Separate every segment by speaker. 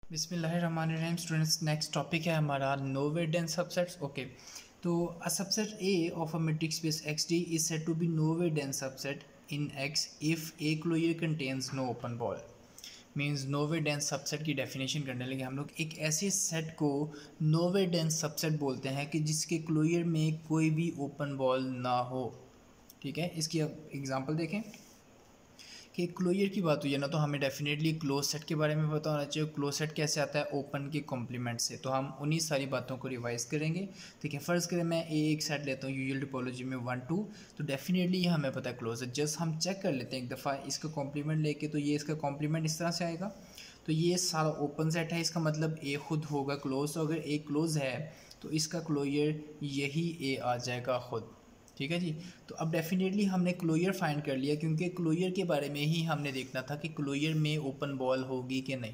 Speaker 1: बिस्मिल्लाहिर्रहमानिर्रहीम students, next topic है हमारा नोवे डेंस सबसेट्स। ओके, तो a subset A of a metric space X d is said to be nowhere dense subset in X if A closure contains no open ball. Means nowhere dense subset की definition करने लगे हम लोग। एक ऐसे set को no way dense subset बोलते हैं कि जिसके क्लोजर में कोई भी ओपन बॉल ना हो। ठीक है, इसकी एग्जांपल देखें कि क्लोजर की बात हुई है ना, तो हमें डेफिनेटली क्लोज सेट के बारे में पता होना चाहिए। क्लोज सेट कैसे आता है? ओपन के कॉम्प्लीमेंट से। तो हम उन्हीं सारी बातों को रिवाइज करेंगे। ठीक है, फ़र्ज़ करें मैं एक सेट लेता हूँ यूजुअल टोपोलॉजी में 1 2, तो डेफिनेटली ये हमें पता है क्लोज है। जस्ट हम चेक कर लेते हैं एक दफ़ा इसका कॉम्प्लीमेंट लेके, तो ये इसका कॉम्प्लीमेंट इस तरह से आएगा। तो ये सारा ओपन सेट है, इसका मतलब ए खुद होगा क्लोज। तो अगर ए क्लोज है तो इसका क्लोजर यही ए आ जाएगा खुद। ठीक है जी। तो अब डेफिनेटली हमने क्लोजर फाइंड कर लिया, क्योंकि क्लोजर के बारे में ही हमने देखना था कि क्लोजर में ओपन बॉल होगी कि नहीं।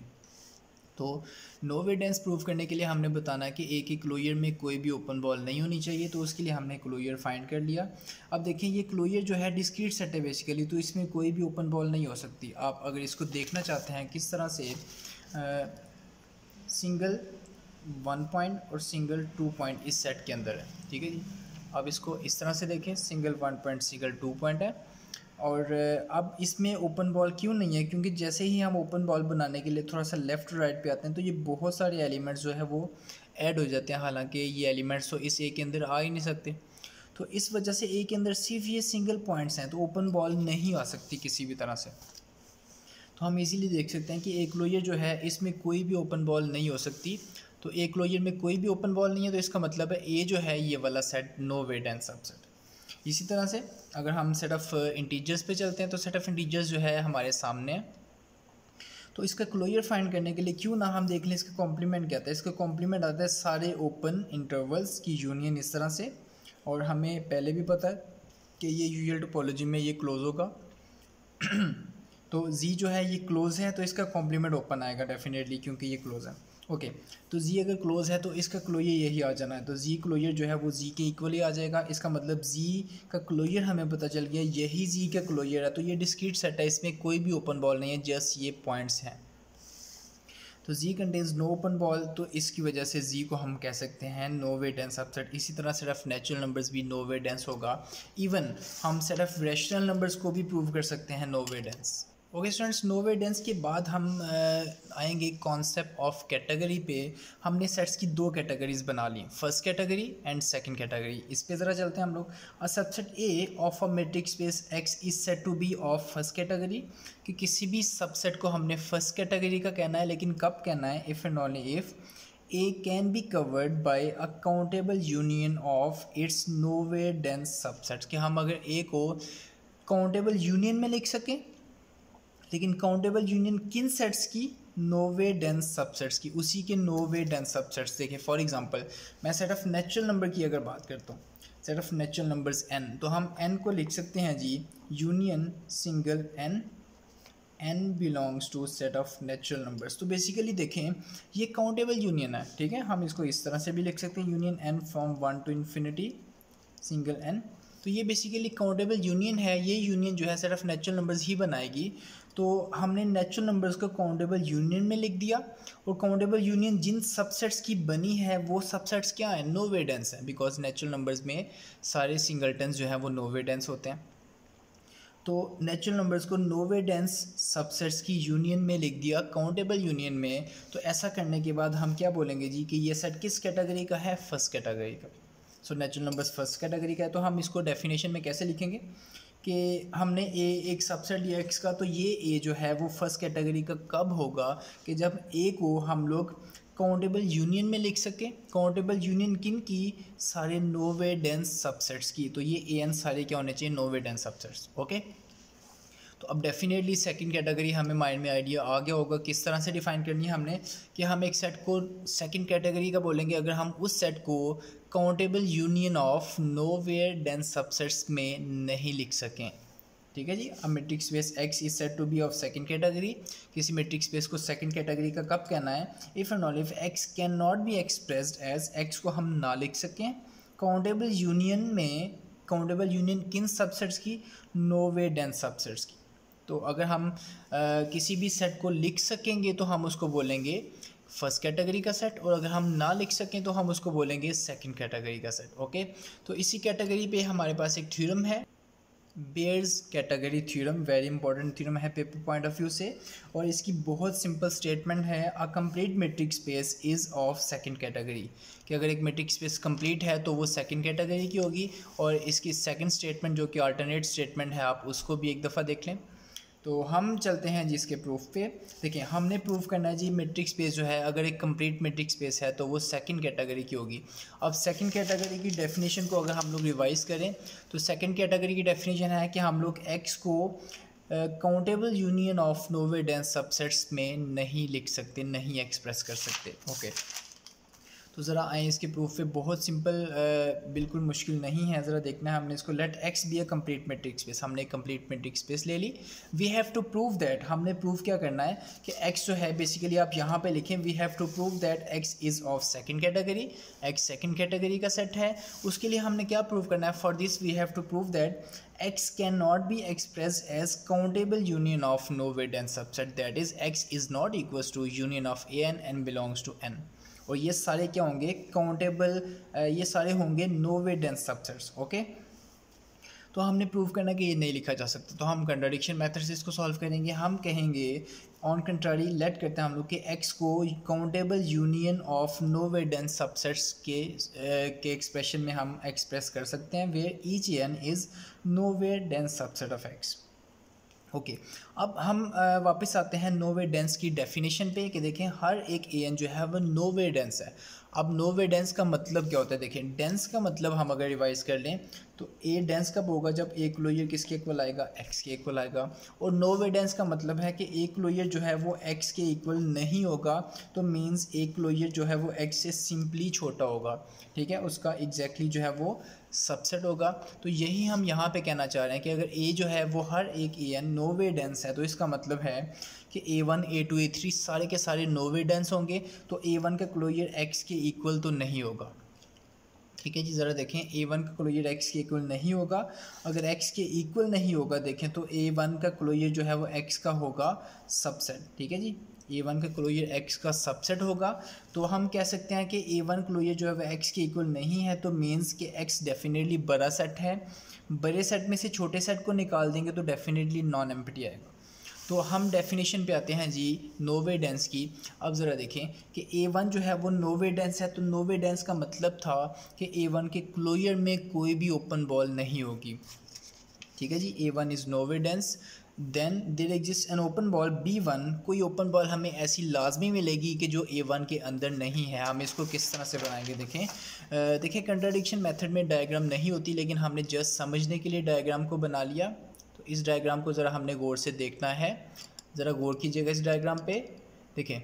Speaker 1: तो नोवे डेंस प्रूव करने के लिए हमने बताना कि ए के क्लोजर में कोई भी ओपन बॉल नहीं होनी चाहिए, तो उसके लिए हमने क्लोजर फाइंड कर लिया। अब देखें, ये क्लोजर जो है डिस्क्रीट सेट है बेसिकली, तो इसमें कोई भी ओपन बॉल नहीं हो सकती। आप अगर इसको देखना चाहते हैं किस तरह से सिंगल 1 पॉइंट और सिंगल 2 पॉइंट इस सेट के अंदर है। ठीक है जी। अब इसको इस तरह से देखें, सिंगल 1 पॉइंट सिंगल 2 पॉइंट है। और अब इसमें ओपन बॉल क्यों नहीं है? क्योंकि जैसे ही हम ओपन बॉल बनाने के लिए थोड़ा सा लेफ़्ट राइट पे आते हैं, तो ये बहुत सारे एलिमेंट्स जो है वो ऐड हो जाते हैं। हालांकि ये एलिमेंट्स तो इस ए के अंदर आ ही नहीं सकते, तो इस वजह से ए के अंदर सिर्फ ये सिंगल पॉइंट्स हैं, तो ओपन बॉल नहीं आ सकती किसी भी तरह से। तो हम इजीली देख सकते हैं कि एक क्लोजर जो है इसमें कोई भी ओपन बॉल नहीं हो सकती। तो एक क्लोजर में कोई भी ओपन बॉल नहीं है, तो इसका मतलब है ए जो है ये वाला सेट नोवे डेंस सबसेट। इसी तरह से अगर हम सेट ऑफ इंटीजर्स पे चलते हैं, तो सेट ऑफ इंटीजर्स जो है हमारे सामने है। तो इसका क्लोजर फाइंड करने के लिए क्यों ना हम देख लें इसका कॉम्प्लीमेंट क्या आता है। इसका कॉम्प्लीमेंट आता है सारे ओपन इंटरवल्स की यूनियन इस तरह से। और हमें पहले भी पता है कि ये यूजुअल टोपोलॉजी में ये क्लोज होगा। तो z जो है ये क्लोज़ है, तो इसका कॉम्प्लीमेंट ओपन आएगा डेफिनेटली, क्योंकि ये क्लोज़ है। ओके, तो z अगर क्लोज़ है तो इसका क्लोजर यही आ जाना है। तो z क्लोजर जो है वो z के इक्वली आ जाएगा। इसका मतलब z का क्लोजर हमें पता चल गया, यही z का क्लोजर है। तो ये डिस्क्रीट सेट है, इसमें कोई भी ओपन बॉल नहीं है, जस्ट ये पॉइंट्स हैं। तो z contains no open ball, तो इसकी वजह से z को हम कह सकते हैं नोवे डेंस सबसेट। इसी तरह सेट ऑफ नेचुरल नंबर्स भी नोवे डेंस होगा। इवन हम सेट ऑफ रैशनल नंबर्स को भी प्रूव कर सकते हैं no way dense. Okay students, no way dense के बाद हम आएंगे कॉन्सेप्ट ऑफ कैटेगरी पे। हमने सेट्स की दो कैटेगरीज बना ली, first category and second category. इस पे ज़रा चलते हैं हम लोग। A subset A of a matrix space X is said to be of first category. कि किसी भी सबसेट को हमने फर्स्ट कैटेगरी का कहना है, लेकिन कब कहना है? If and only if A can be covered by a countable union of its no way dense subsets. कि हम अगर ए को काउंटेबल यूनियन में लिख सकें, लेकिन काउंटेबल यूनियन किन सेट्स की? नोवे डेंस सबसेट्स की, उसी के नोवे डेंस सबसेट्स। देखें फॉर एग्जांपल, मैं सेट ऑफ नेचुरल नंबर की अगर बात करता हूँ, set of natural numbers n, तो हम n को लिख सकते हैं जी union single n belongs to set of natural numbers. तो बेसिकली देखें ये काउंटेबल यूनियन है। ठीक है, हम इसको इस तरह से भी लिख सकते हैं, union n from 1 to infinity single n। तो ये बेसिकली काउंटेबल यूनियन है। ये यूनियन जो है सेट ऑफ नेचुरल नंबर्स ही बनाएगी। तो हमने नेचुरल नंबर्स को काउंटेबल यूनियन में लिख दिया। और काउंटेबल यूनियन जिन सबसेट्स की बनी है वो सबसेट्स क्या है? नोवे डेंस है, बिकॉज नेचुरल नंबर्स में सारे सिंगलटन्स जो है वो नोवे डेंस होते हैं। तो नेचुरल नंबर्स को नोवे डेंस सबसेट्स की यूनियन में लिख दिया, काउंटेबल यूनियन में। तो ऐसा करने के बाद हम क्या बोलेंगे जी कि ये सेट किस कैटेगरी का है? फर्स्ट कैटेगरी का। So natural numbers first category का है। तो हम इसको डेफिनेशन में कैसे लिखेंगे कि हमने ए एक सबसेट लिया एक्स का, तो ये ए जो है वो फर्स्ट कैटेगरी का कब होगा? कि जब ए को हम लोग काउंटेबल यूनियन में लिख सकें। काउंटेबल यूनियन किन की? सारे नोवे डेंस सबसेट्स की। तो ये ए एन सारे क्या होने चाहिए? No way dense subsets. ओके, तो अब डेफिनेटली सेकंड कैटेगरी हमें माइंड में आइडिया आ गया होगा किस तरह से डिफाइन करनी है हमने। कि हम एक सेट को सेकंड कैटेगरी का बोलेंगे अगर हम उस सेट को countable union of nowhere dense subsets में नहीं लिख सकें। ठीक है जी। अब metric space X is said to be of second category. किसी मैट्रिक स्पेस को सेकंड कैटेगरी का कब कहना है? If and all if X can not be expressed as, X को हम ना लिख सकें काउंटेबल यूनियन में। काउंटेबल यूनियन किन सबसेट्स की? नोवे डेंस सबसेट्स की। तो अगर हम किसी भी सेट को लिख सकेंगे तो हम उसको बोलेंगे फर्स्ट कैटेगरी का सेट, और अगर हम ना लिख सकें तो हम उसको बोलेंगे सेकंड कैटेगरी का सेट। ओके, तो इसी कैटेगरी पे हमारे पास एक थ्योरम है, Baire's category theorem, very important theorem है पेपर पॉइंट ऑफ व्यू से, और इसकी बहुत सिंपल स्टेटमेंट है, a complete metric space is of second category, कि अगर एक मैट्रिक स्पेस कंप्लीट है तो वो सेकंड कैटेगरी की होगी। और इसकी सेकंड स्टेटमेंट जो कि अल्टरनेट स्टेटमेंट है, आप उसको भी एक दफ़ा देख लें। तो हम चलते हैं जी इसके प्रूफ पे। देखिए, हमने प्रूफ करना है जी मैट्रिक स्पेस जो है, अगर एक कंप्लीट मैट्रिक स्पेस है तो वो सेकंड कैटेगरी की होगी। अब सेकंड कैटेगरी की डेफिनेशन को अगर हम लोग रिवाइज करें तो सेकंड कैटेगरी की डेफिनेशन है कि हम लोग एक्स को countable union of no way dense subsets में नहीं लिख सकते, नहीं एक्सप्रेस कर सकते। ओके, तो ज़रा आए इसके प्रूफ पे, बहुत सिंपल, बिल्कुल मुश्किल नहीं है। ज़रा देखना है हमने इसको, let X be a complete metric space, हमने एक कंप्लीट मैट्रिक स्पेस ले ली। We have to prove that, हमने प्रूव क्या करना है कि एक्स जो है, बेसिकली आप यहाँ पे लिखें we have to prove that X is of second category, X second category का सेट है। उसके लिए हमने क्या प्रूव करना है, for this we have to prove that x cannot be expressed as countable union of no weight and subset, that is x is not equals to union of an and belongs to n। और ये सारे क्या होंगे, countable, ये सारे होंगे nowhere dense subsets. Okay, तो हमने प्रूव करना कि ये नहीं लिखा जा सकता, तो हम कंट्राडिक्शन मेथड से इसको सॉल्व करेंगे। हम कहेंगे ऑन कंट्रारी लेट करते हैं हम लोग कि x को countable union of nowhere dense subsets के एक्सप्रेशन में हम एक्सप्रेस कर सकते हैं, where each n is nowhere dense subset of x। Okay, अब हम वापस आते हैं नोवे डेंस की डेफिनेशन पे, कि देखें हर एक an जो है वो नोवे डेंस है। अब नोवे डेंस का मतलब क्या होता है, देखें डेंस का मतलब हम अगर रिवाइज कर लें तो ए डेंस कब होगा, जब ए क्लोजर किसके इक्वल आएगा, एक्स के इक्वल आएगा। और नोवे डेंस का मतलब है कि ए क्लोजर जो है वो एक्स के इक्वल नहीं होगा, तो मींस ए क्लोजर जो है वो एक्स से सिंपली छोटा होगा, ठीक है, उसका एग्जैक्टली जो है वो सबसेट होगा। तो यही हम यहाँ पे कहना चाह रहे हैं कि अगर ए जो है वो हर एक ए एन नोवे डेंस है, तो इसका मतलब है कि A1 A2 A3 सारे के सारे नोवे डेंस होंगे, तो A1 का क्लोजर x के इक्वल तो नहीं होगा। ठीक है जी, ज़रा देखें, A1 का क्लोजर x के इक्वल नहीं होगा। अगर x के इक्वल नहीं होगा देखें तो A1 का क्लोजर जो है वो x का होगा सबसेट। ठीक है जी, A1 का क्लोजर x का सबसेट होगा। तो हम कह सकते हैं कि A1 क्लोजर जो है वो x के इक्वल नहीं है, तो मीन्स कि x डेफिनेटली बड़ा सेट है। बड़े सेट में से छोटे सेट को निकाल देंगे तो डेफिनेटली नॉन एम्प्टी आएगा। तो हम डेफिनेशन पे आते हैं जी नोवे डेंस की। अब ज़रा देखें कि A1 जो है वो नोवे डेंस है, तो नोवे डेंस का मतलब था कि A1 के क्लोजर में कोई भी ओपन बॉल नहीं होगी। ठीक है जी, A1 is nowhere dense, then there exist an open ball B1, कोई ओपन बॉल हमें ऐसी लाजमी मिलेगी कि जो A1 के अंदर नहीं है। हम इसको किस तरह से बनाएंगे, देखें कंट्राडिक्शन मेथड में डायग्राम नहीं होती, लेकिन हमने जस्ट समझने के लिए डायग्राम को बना लिया। तो इस डायग्राम को ज़रा हमने गौर से देखना है, ज़रा गौर कीजिएगा इस डायग्राम पे। देखें,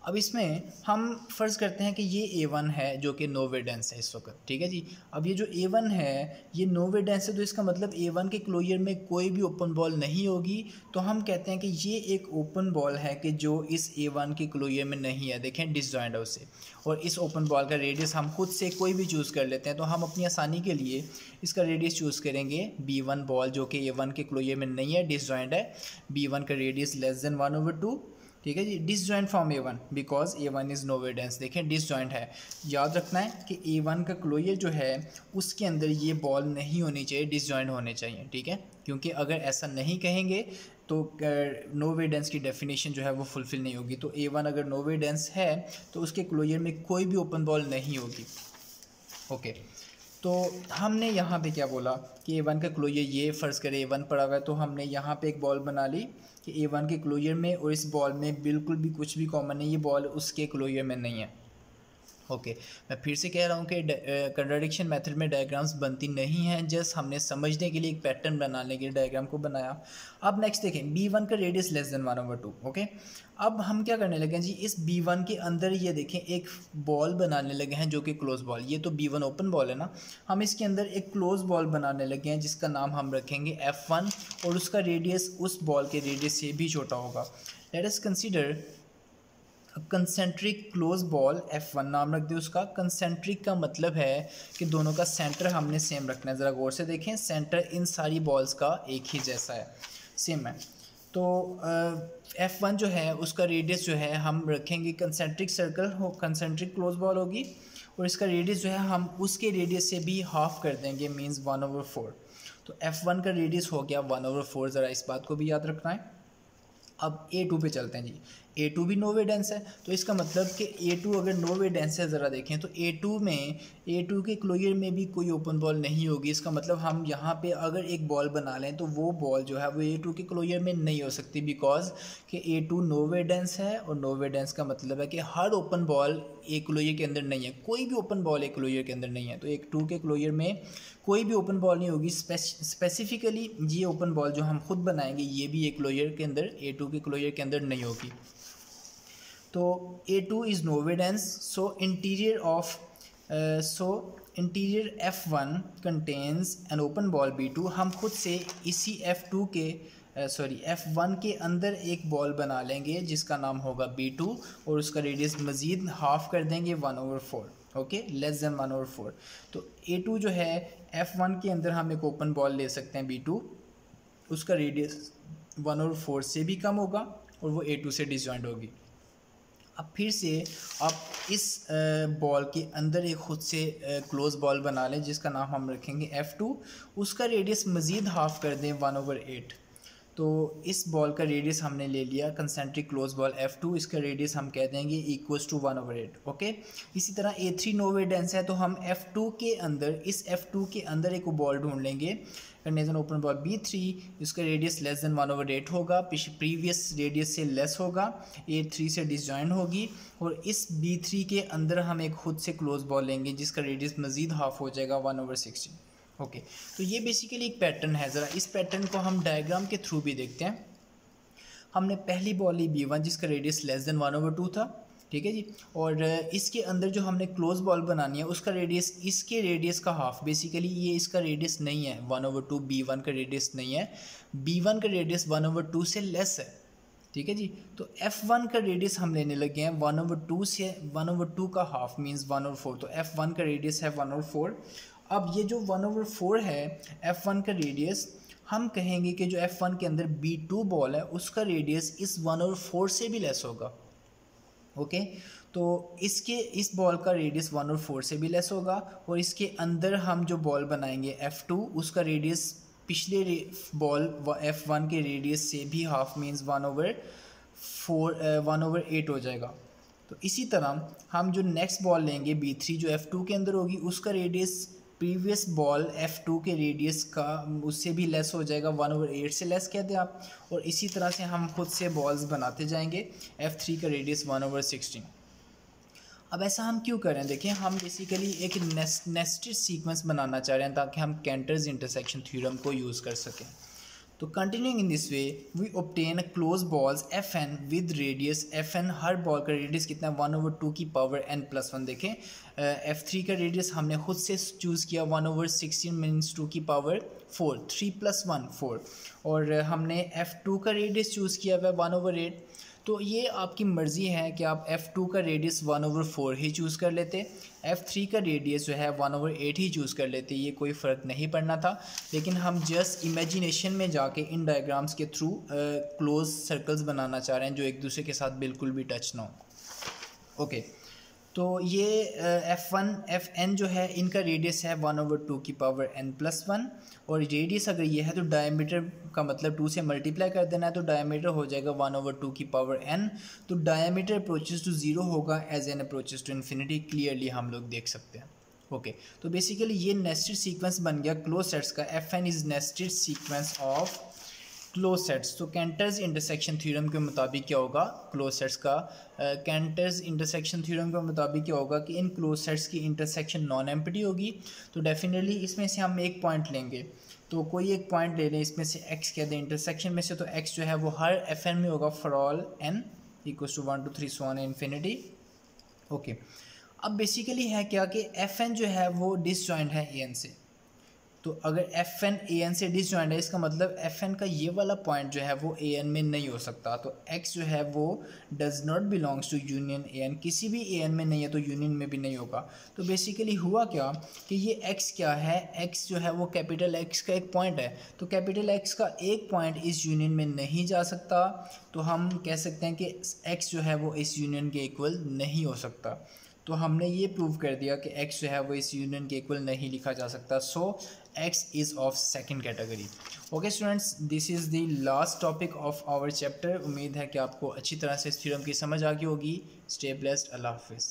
Speaker 1: अब इसमें हम फ़र्ज़ करते हैं कि ये A1 है जो कि नोवे डेंस है इस वक्त। ठीक है जी, अब ये जो A1 है ये नोवे डेंस है, तो इसका मतलब A1 के क्लोजर में कोई भी ओपन बॉल नहीं होगी। तो हम कहते हैं कि ये एक ओपन बॉल है कि जो इस A1 के क्लोजर में नहीं है। देखें डिसजॉइंट है उससे, और इस ओपन बॉल का रेडियस हम खुद से कोई भी चूज़ कर लेते हैं। तो हम अपनी आसानी के लिए इसका रेडियस चूज़ करेंगे B1 बॉल, जो कि A1 के क्लोजर में नहीं है, डिसजॉइंट है। B1 का रेडियस लेस देन 1/2। ठीक है जी, disjoint from A1 because A1 is nowhere dense. देखें डिसजॉइंट है, याद रखना है कि A1 का क्लोजर जो है उसके अंदर ये बॉल नहीं होनी चाहिए, डिसजॉइंट होने चाहिए। ठीक है, क्योंकि अगर ऐसा नहीं कहेंगे तो नोवे डेंस की डेफिनेशन जो है वो फुलफ़िल नहीं होगी। तो A1 अगर नोवे डेंस है तो उसके क्लोजर में कोई भी ओपन बॉल नहीं होगी। ओके, तो हमने यहाँ पे क्या बोला कि A1 का क्लोजर, ये फ़र्ज़ करें A1 पड़ा हुआ है, तो हमने यहाँ पे एक बॉल बना ली कि A1 के क्लोजर में और इस बॉल में बिल्कुल भी कुछ भी कॉमन नहीं, ये बॉल उसके क्लोजर में नहीं है। ओके, मैं फिर से कह रहा हूँ कि कंट्राडिक्शन मेथड में डायग्राम्स बनती नहीं हैं, जस्ट हमने समझने के लिए एक पैटर्न बनाने के लिए डायग्राम को बनाया। अब नेक्स्ट देखें, B1 का रेडियस लेस देन 1/2। ओके, अब हम क्या करने लगे हैं जी, इस B1 के अंदर ये देखें एक बॉल बनाने लगे हैं जो कि क्लोज बॉल, ये तो B1 ओपन बॉल है ना, हम इसके अंदर एक क्लोज बॉल बनाने लगे हैं जिसका नाम हम रखेंगे F1, और उसका रेडियस उस बॉल के रेडियस से भी छोटा होगा। Let us consider concentric close ball F1 नाम रख दे उसका। कंसेंट्रिक का मतलब है कि दोनों का सेंटर हमने सेम रखना है। ज़रा गौर से देखें, सेंटर इन सारी बॉल्स का एक ही जैसा है, सेम है। तो F1 जो है उसका रेडियस जो है हम रखेंगे कंसेंट्रिक सर्कल हो, कंसेंट्रिक क्लोज बॉल होगी, और इसका रेडियस जो है हम उसके रेडियस से भी हाफ कर देंगे, मींस 1/4। तो F1 का रेडियस हो गया 1/4। ज़रा इस बात को भी याद रखना है। अब A2 पे चलते हैं जी। A2 भी नो वे डेंस है, तो इसका मतलब कि A2 अगर नो वे डेंस है, ज़रा देखें तो A2 के क्लोजर में भी कोई ओपन बॉल नहीं होगी। इसका मतलब हम यहाँ पे अगर एक बॉल बना लें तो वो बॉल जो है वो A2 के क्लोजर में नहीं हो सकती, बिकॉज कि A2 नो वे डेंस है, और नो वे डेंस का मतलब है कि हर ओपन बॉल एक क्लोजर के अंदर नहीं है, कोई भी ओपन बॉल एक क्लोजर के अंदर नहीं है। तो A2 के क्लोजर में कोई भी ओपन बॉल नहीं होगी। स्पेसिफिकली ये ओपन बॉल जो हम खुद बनाएंगे ये भी एक क्लोजर के अंदर, A2 के क्लोजर के अंदर नहीं होगी। तो A2 is nowhere dense, so interior F1 contains an open ball B2। हम खुद से इसी F1 के अंदर एक बॉल बना लेंगे जिसका नाम होगा B2, और उसका रेडियस मज़ीद हाफ कर देंगे 1/4, ओके, लेस देन 1/4। तो A2 जो है F1 के अंदर हम एक ओपन बॉल ले सकते हैं B2, उसका रेडियस 1/4 से भी कम होगा, और वो A2 से डिसजॉइंट होगी। अब फिर से आप इस बॉल के अंदर एक खुद से क्लोज बॉल बना लें जिसका नाम हम रखेंगे F2, उसका रेडियस मज़ीद हाफ कर दें 1/8। तो इस बॉल का रेडियस हमने ले लिया कंसेंट्रिक क्लोज बॉल F2, इसका रेडियस हम कह देंगे इक्वल्स टू 1/8, ओके। इसी तरह A3 नो वे डेंस है, तो हम F2 के अंदर, इस F2 के अंदर एक बॉल ढूंढ लेंगे, कंडेंसर ओपन बॉल B3, इसका रेडियस लेस देन 1/8 होगा, प्रीवियस रेडियस से लेस होगा, A3 से डिसजॉइंट होगी, और इस B3 के अंदर हम एक खुद से क्लोज बॉल लेंगे जिसका रेडियस मज़ीद हाफ हो जाएगा 1/16, ओके। तो ये बेसिकली एक पैटर्न है। ज़रा इस पैटर्न को हम डायग्राम के थ्रू भी देखते हैं। हमने पहली बॉल ली B1 जिसका रेडियस लेस देन 1/2 था, ठीक है जी, और इसके अंदर जो हमने क्लोज बॉल बनानी है उसका रेडियस इसके रेडियस का हाफ, बेसिकली ये इसका रेडियस नहीं है 1/2, B1 का रेडियस नहीं है, B1 का रेडियस 1/2 से लेस है, ठीक है जी। तो F1 का रेडियस हम लेने लगे हैं 1/2 से 1/2 का हाफ मींस 1/4, तो F1 का रेडियस है 1/4। अब ये जो 1/4 है F1 का रेडियस, हम कहेंगे कि जो F1 के अंदर B2 बॉल है उसका रेडियस इस 1/4 से भी लेस होगा, ओके। तो इस बॉल का रेडियस 1/4 से भी लेस होगा, और इसके अंदर हम जो बॉल बनाएंगे F2, उसका रेडियस पिछले बॉल F1 के रेडियस से भी हाफ मीन्स 1/8 हो जाएगा। तो इसी तरह हम जो नेक्स्ट बॉल लेंगे B3 जो F2 के अंदर होगी, उसका रेडियस प्रीवियस बॉल F2 के रेडियस का उससे भी लेस हो जाएगा, 1/8 से लेस कहते हैं आप। और इसी तरह से हम खुद से बॉल्स बनाते जाएंगे, F3 का रेडियस 1/16। अब ऐसा हम क्यों करें, देखें हम बेसिकली एक नेस्टेड सीक्वेंस बनाना चाह रहे हैं ताकि हम कैंटर्स इंटरसेक्शन थ्योरम को यूज़ कर सकें। तो continuing in this way we obtain closed balls Fn with radius Fn, हर बॉल का रेडियस कितना है 1/2 की पावर n+1। देखें F3 का रेडियस हमने खुद से चूज़ किया 1/16 मीन्स 2 की पावर 4, 3 + 1 4, और हमने F2 का रेडियस चूज़ किया हुआ 1/8। तो ये आपकी मर्ज़ी है कि आप F2 का रेडियस 1/4 ही चूज़ कर लेते, F3 का रेडियस जो है 1/8 ही चूज़ कर लेते, ये कोई फ़र्क नहीं पड़ना था। लेकिन हम जस्ट इमेजिनेशन में जाके इन डायग्राम्स के थ्रू क्लोज सर्कल्स बनाना चाह रहे हैं जो एक दूसरे के साथ बिल्कुल भी टच ना हो, ओके। तो ये Fn जो है इनका रेडियस है 1/2 की पावर n+1, और रेडियस अगर ये है तो डायमीटर का मतलब 2 से मल्टीप्लाई कर देना है, तो डायमीटर हो जाएगा 1/2 की पावर n। तो डायमीटर अप्रोचेस टू 0 होगा as n approaches to infinity, clearly हम लोग देख सकते हैं, ओके। तो बेसिकली ये नेस्टेड सीक्वेंस बन गया क्लोज सेट्स का। Fn is nested sequence of close sets. तो कैंटर्स इंटरसेक्शन थ्योरम के मुताबिक क्या होगा, क्लोज सेट्स का कैंटर्स इंटरसेक्शन थ्योरम के मुताबिक क्या होगा कि इन क्लोज सेट्स की इंटरसेक्शन नॉन एम्प्टी होगी। तो डेफिनेटली इसमें से हम एक पॉइंट लेंगे, तो कोई एक पॉइंट ले लें, इसमें से x कह दें इंटरसेक्शन में से, तो x जो है वो हर Fn में होगा for all n equals to 1 2 3 so on infinity, okay. अब बेसिकली है क्या कि Fn जो है वो डिसजॉइंट है an से, तो अगर एफ एन ए एन से डिसजॉइंट है, इसका मतलब एफ एन का ये वाला पॉइंट जो है वो ए एन में नहीं हो सकता। तो एक्स जो है वो does not belongs to union A n, किसी भी ए एन में नहीं है तो यूनियन में भी नहीं होगा। तो बेसिकली हुआ क्या कि ये एक्स क्या है, एक्स जो है वो कैपिटल एक्स का एक पॉइंट है, तो कैपिटल एक्स का एक पॉइंट इस यूनियन में नहीं जा सकता, तो हम कह सकते हैं कि एक्स जो है वो इस यूनियन के इक्वल नहीं हो सकता। तो हमने ये प्रूव कर दिया कि x जो है वो इस यूनियन के इक्वल नहीं लिखा जा सकता। So x is of second category. Okay students, this is the last topic of our chapter. उम्मीद है कि आपको अच्छी तरह से इस थ्योरम की समझ आ गई होगी। स्टे ब्लेस्ड, अल्लाह हाफिज़।